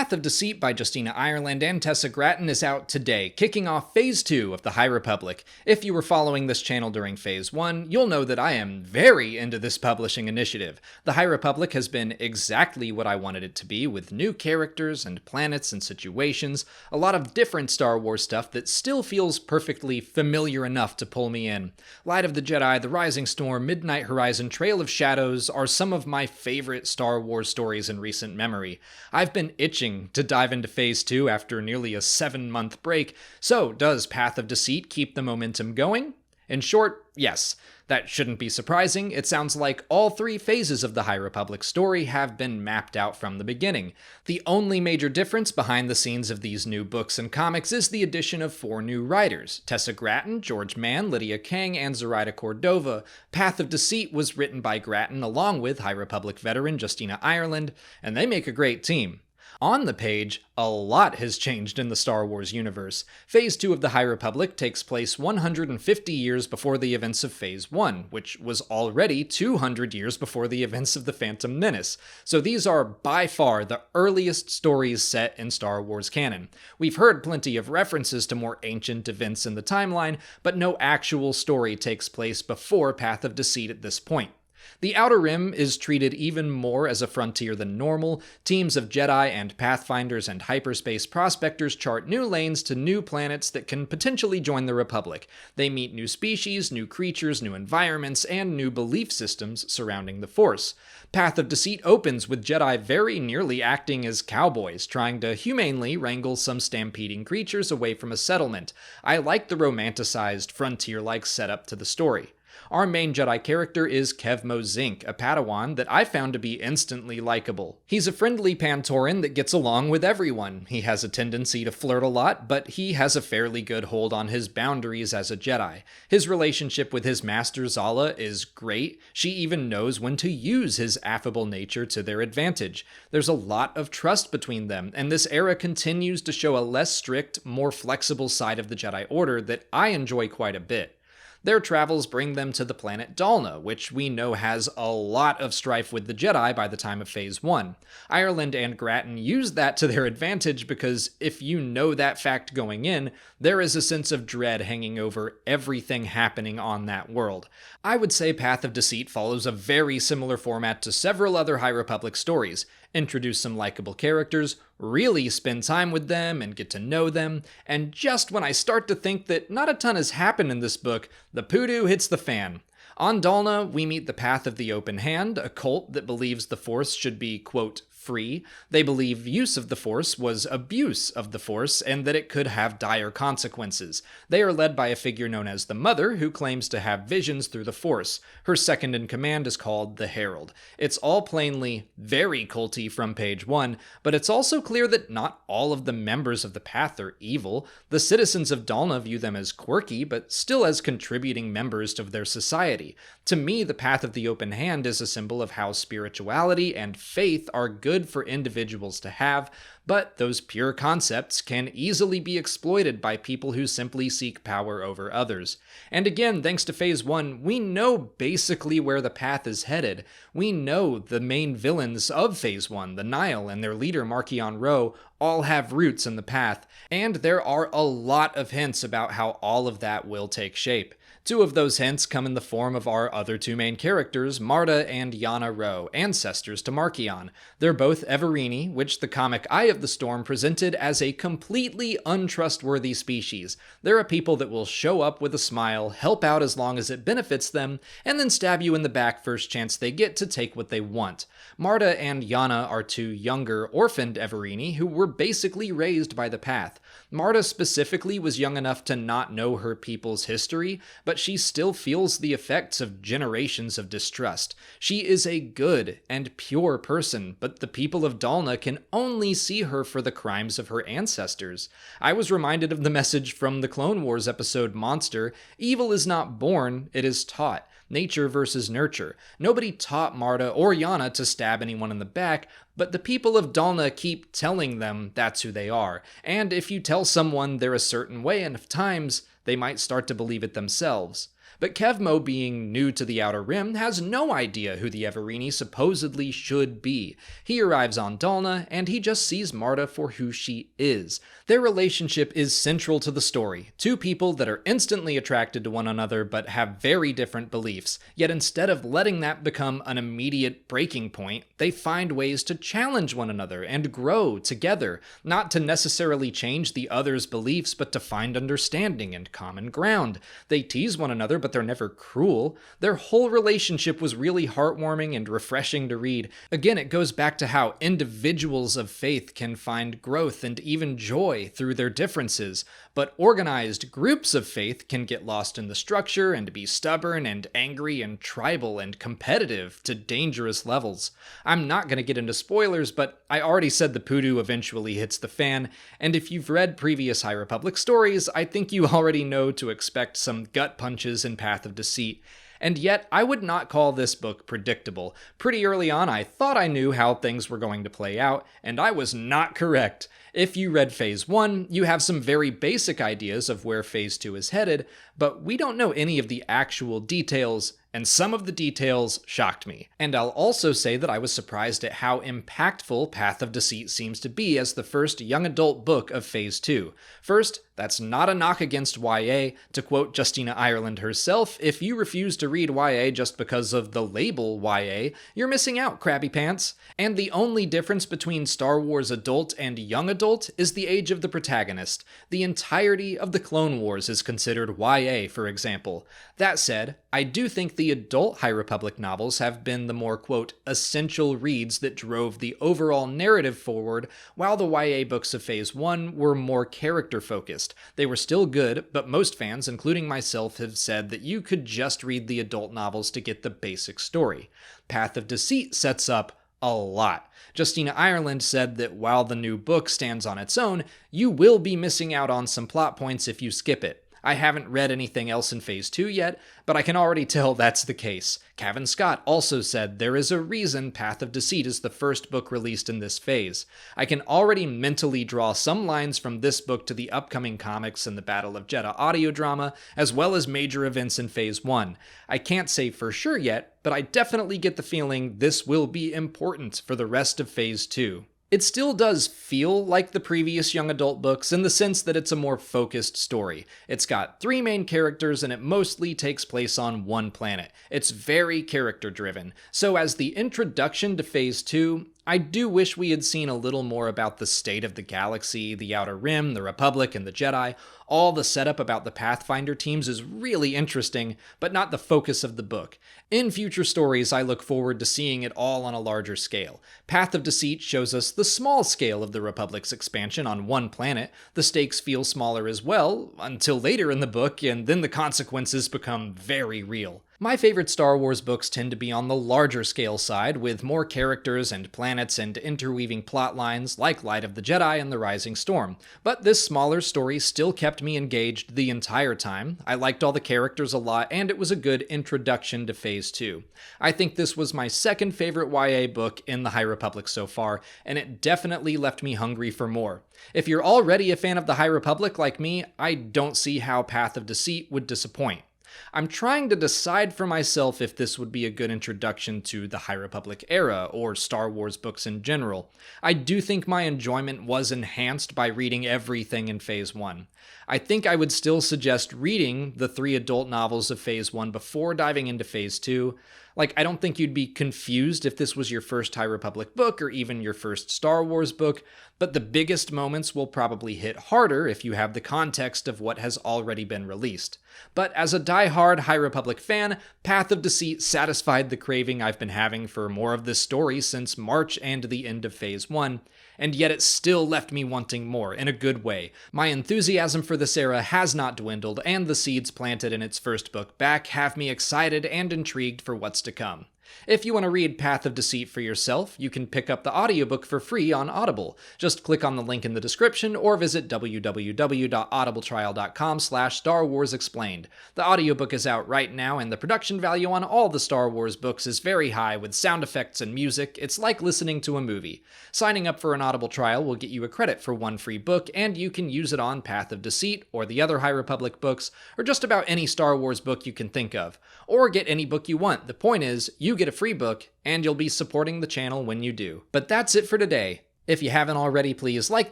Path of Deceit by Justina and Tessa Gratton is out today, kicking off Phase 2 of the High Republic. If you were following this channel during Phase 1, you'll know that I am very into this publishing initiative. The High Republic has been exactly what I wanted it to be, with new characters and planets and situations, a lot of different Star Wars stuff that still feels perfectly familiar enough to pull me in. Light of the Jedi, The Rising Storm, Midnight Horizon, Trail of Shadows are some of my favorite Star Wars stories in recent memory. I've been itching to dive into Phase 2 after nearly a 7-month break, so does Path of Deceit keep the momentum going? In short, yes. That shouldn't be surprising. It sounds like all 3 phases of the High Republic story have been mapped out from the beginning. The only major difference behind the scenes of these new books and comics is the addition of 4 new writers: Tessa Gratton, George Mann, Lydia Kang, and Zoraida Cordova. Path of Deceit was written by Gratton along with High Republic veteran Justina, and they make a great team. On the page, a lot has changed in the Star Wars universe. Phase 2 of the High Republic takes place 150 years before the events of Phase 1, which was already 200 years before the events of The Phantom Menace. So these are by far the earliest stories set in Star Wars canon. We've heard plenty of references to more ancient events in the timeline, but no actual story takes place before Path of Deceit at this point. The Outer Rim is treated even more as a frontier than normal. Teams of Jedi and Pathfinders and hyperspace prospectors chart new lanes to new planets that can potentially join the Republic. They meet new species, new creatures, new environments, and new belief systems surrounding the Force. Path of Deceit opens with Jedi very nearly acting as cowboys, trying to humanely wrangle some stampeding creatures away from a settlement. I like the romanticized, frontier-like setup to the story. Our main Jedi character is Kevmo Zink, a Padawan that I found to be instantly likable. He's a friendly Pantoran that gets along with everyone. He has a tendency to flirt a lot, but he has a fairly good hold on his boundaries as a Jedi. His relationship with his master Zala is great. She even knows when to use his affable nature to their advantage. There's a lot of trust between them, and this era continues to show a less strict, more flexible side of the Jedi Order that I enjoy quite a bit. Their travels bring them to the planet Dalna, which we know has a lot of strife with the Jedi by the time of Phase 1. Ireland and Gratton use that to their advantage because if you know that fact going in, there is a sense of dread hanging over everything happening on that world. I would say Path of Deceit follows a very similar format to several other High Republic stories. Introduce some likable characters, really spend time with them and get to know them, and just when I start to think that not a ton has happened in this book, the poodoo hits the fan. On Dalna, we meet the Path of the Open Hand, a cult that believes the Force should be, quote, free. They believe use of the Force was abuse of the Force and that it could have dire consequences. They are led by a figure known as the Mother, who claims to have visions through the Force. Her second in command is called the Herald. It's all plainly very culty from page 1, but it's also clear that not all of the members of the Path are evil. The citizens of Dalna view them as quirky, but still as contributing members of their society. To me, the Path of the Open Hand is a symbol of how spirituality and faith are good for individuals to have, but those pure concepts can easily be exploited by people who simply seek power over others. And again, thanks to Phase 1, we know basically where the Path is headed. We know the main villains of Phase 1, the Nihil and their leader Marda Ro, all have roots in the Path, and there are a lot of hints about how all of that will take shape. 2 of those hints come in the form of our other 2 main characters, Marda and Ro, ancestors to Markion. They're both Everini, which the comic Eye of the Storm presented as a completely untrustworthy species. They're a people that will show up with a smile, help out as long as it benefits them, and then stab you in the back first chance they get to take what they want. Marda and Yana are 2 younger, orphaned Everini who were basically raised by the Path. Marda specifically was young enough to not know her people's history, but she still feels the effects of generations of distrust. She is a good and pure person, but the people of Dalna can only see her for the crimes of her ancestors. I was reminded of the message from the Clone Wars episode Monster: evil is not born, it is taught. Nature versus nurture. Nobody taught Marda or Yana to stab anyone in the back, but the people of Dalna keep telling them that's who they are. And if you tell someone they're a certain way enough times, they might start to believe it themselves. But Kevmo, being new to the Outer Rim, has no idea who the Everini supposedly should be. He arrives on Dalna, and he just sees Marda for who she is. Their relationship is central to the story. Two people that are instantly attracted to one another but have very different beliefs. Yet instead of letting that become an immediate breaking point, they find ways to challenge one another and grow together, not to necessarily change the other's beliefs, but to find understanding and common ground. They tease one another, but they're never cruel. Their whole relationship was really heartwarming and refreshing to read. Again, it goes back to how individuals of faith can find growth and even joy through their differences, but organized groups of faith can get lost in the structure and be stubborn and angry and tribal and competitive to dangerous levels. I'm not going to get into spoilers, but I already said the poodoo eventually hits the fan, and if you've read previous High Republic stories, I think you already know to expect some gut punches in Path of Deceit. And yet, I would not call this book predictable. Pretty early on, I thought I knew how things were going to play out, and I was not correct. If you read Phase 1, you have some very basic ideas of where Phase 2 is headed, but we don't know any of the actual details, and some of the details shocked me. And I'll also say that I was surprised at how impactful Path of Deceit seems to be as the first young adult book of Phase 2. First, that's not a knock against YA. To quote Justina Ireland herself, if you refuse to read YA just because of the label YA, you're missing out, crabby pants. And the only difference between Star Wars adult and young adult is the age of the protagonist. The entirety of the Clone Wars is considered YA, for example. That said, I do think the adult High Republic novels have been the more, quote, essential reads that drove the overall narrative forward, while the YA books of Phase 1 were more character-focused. They were still good, but most fans, including myself, have said that you could just read the adult novels to get the basic story. Path of Deceit sets up a lot. Justina Ireland said that while the new book stands on its own, you will be missing out on some plot points if you skip it. I haven't read anything else in Phase 2 yet, but I can already tell that's the case. Cavan Scott also said there is a reason Path of Deceit is the first book released in this phase. I can already mentally draw some lines from this book to the upcoming comics and the Battle of Jedha audio drama, as well as major events in Phase 1. I can't say for sure yet, but I definitely get the feeling this will be important for the rest of Phase 2. It still does feel like the previous young adult books in the sense that it's a more focused story. It's got 3 main characters and it mostly takes place on one planet. It's very character driven. So as the introduction to Phase 2, I do wish we had seen a little more about the state of the galaxy, the Outer Rim, the Republic, and the Jedi. All the setup about the Pathfinder teams is really interesting, but not the focus of the book. In future stories, I look forward to seeing it all on a larger scale. Path of Deceit shows us the small scale of the Republic's expansion on one planet. The stakes feel smaller as well, until later in the book, and then the consequences become very real. My favorite Star Wars books tend to be on the larger scale side, with more characters and planets and interweaving plot lines like Light of the Jedi and The Rising Storm. But this smaller story still kept me engaged the entire time. I liked all the characters a lot, and it was a good introduction to Phase 2. I think this was my second favorite YA book in the High Republic so far, and it definitely left me hungry for more. If you're already a fan of the High Republic like me, I don't see how Path of Deceit would disappoint. I'm trying to decide for myself if this would be a good introduction to the High Republic era, or Star Wars books in general. I do think my enjoyment was enhanced by reading everything in Phase 1. I think I would still suggest reading the 3 adult novels of Phase 1 before diving into Phase 2. I don't think you'd be confused if this was your first High Republic book or even your first Star Wars book, but the biggest moments will probably hit harder if you have the context of what has already been released. But as a die-hard High Republic fan, Path of Deceit satisfied the craving I've been having for more of this story since March and the end of Phase 1, and yet it still left me wanting more, in a good way. My enthusiasm for this era has not dwindled, and the seeds planted in its first book back have me excited and intrigued for what's to come. If you want to read Path of Deceit for yourself, you can pick up the audiobook for free on Audible. Just click on the link in the description or visit www.audibletrial.com/Star Wars Explained. The audiobook is out right now, and the production value on all the Star Wars books is very high with sound effects and music. It's like listening to a movie. Signing up for an Audible trial will get you a credit for one free book, and you can use it on Path of Deceit, or the other High Republic books, or just about any Star Wars book you can think of. Or get any book you want. The point is, you get a free book, and you'll be supporting the channel when you do. But that's it for today. If you haven't already, please like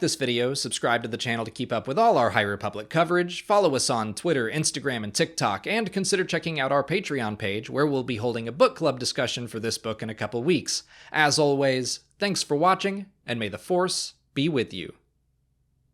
this video, subscribe to the channel to keep up with all our High Republic coverage, follow us on Twitter, Instagram, and TikTok, and consider checking out our Patreon page, where we'll be holding a book club discussion for this book in a couple weeks. As always, thanks for watching, and may the Force be with you.